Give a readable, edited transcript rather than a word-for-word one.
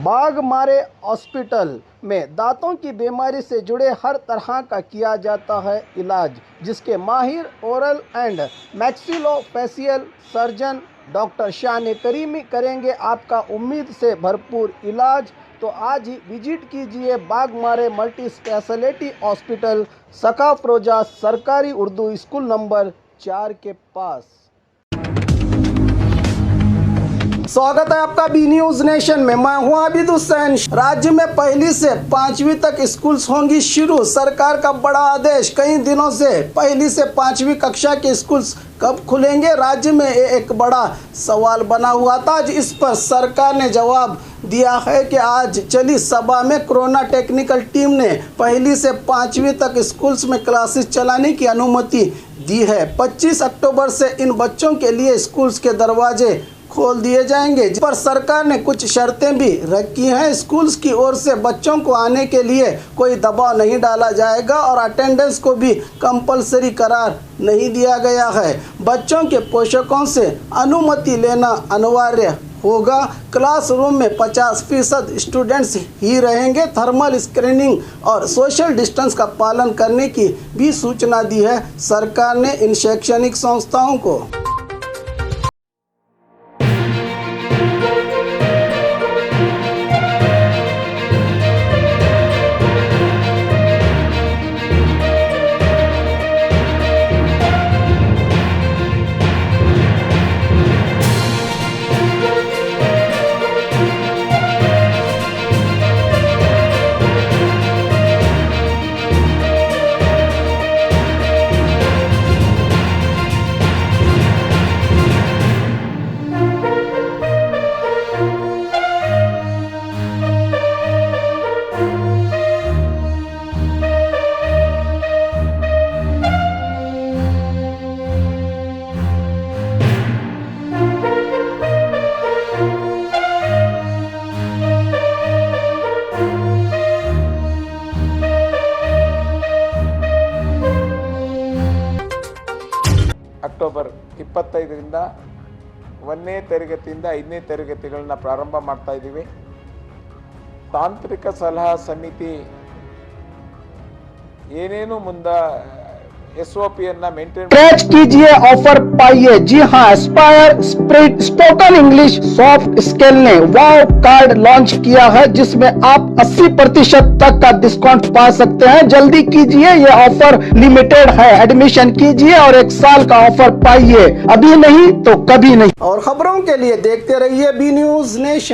Baghmare hospital में दांतों की बीमारी से जुड़े हर तरह का किया जाता है इलाज, जिसके माहिर oral and maxillofacial surgeon doctor शान करीमी करेंगे आपका उम्मीद से भरपूर इलाज। तो आज ही विजिट कीजिए बाघमारे मल्टी स्पेशलिटी हॉस्पिटल, सकाफरोजा सरकारी उर्दू स्कूल नंबर 4 के पास। स्वागत है आपका बी न्यूज नेशन में। मैं हूं आबिद हुसैन। राज्य में 1 से 5वीं तक स्कूल्स होंगी शुरू। सरकार का बड़ा आदेश। कई दिनों से 1 से 5वीं कक्षा के स्कूल्स कब खुलेंगे, राज्य में एक बड़ा सवाल बना हुआ था। आज इस पर सरकार ने जवाब दिया है कि आज चली सभा में कोरोना टेक्निकल टीम ने 1 से 5वीं तक स्कूल्स में क्लासेस चलाने की अनुमति दी है। 25 अक्टूबर से इन बच्चों के लिए स्कूल्स के दरवाजे खोल दिए जाएंगे, जिस पर सरकार ने कुछ शर्तें भी रखी हैं। स्कूल्स की ओर से बच्चों को आने के लिए कोई दबाव नहीं डाला जाएगा और अटेंडेंस को भी कंपलसरी करार नहीं दिया गया है। बच्चों के पोषकों से अनुमति लेना अनिवार्य होगा। क्लासरूम में 50% स्टूडेंट्स ही रहेंगे। थर्मल स्क्रीनिंग और सोशल डिस्टेंस का पालन करने की भी सूचना दी है सरकार ने इन शैक्षणिक संस्थाओं को। ಅಕ್ಟೋಬರ್ 25ರಿಂದ 1ನೇ ತರಗತಿಯಿಂದ 5ನೇ ತರಗತಿಗಳನ್ನ ಪ್ರಾರಂಭ ಮಾಡ್ತಾ ಇದ್ದೀವಿ. ತಾಂತ್ರಿಕ ಸಲಹಾ ಸಮಿತಿ ಏನೇನು ಮುಂದೆ SOP मेंटेन स्क्रैच कीजिए, ऑफर पाइए। जी हाँ, Aspire spoken English soft skill ने वाव कार्ड लॉन्च किया है, जिसमें आप 80% तक का डिस्काउंट पा सकते हैं। जल्दी कीजिए, ये ऑफर लिमिटेड है। एडमिशन कीजिए और 1 साल का ऑफर पाइए। अभी नहीं तो कभी नहीं। और खबरों के लिए देखते रहिए बी न्यूज नेशन।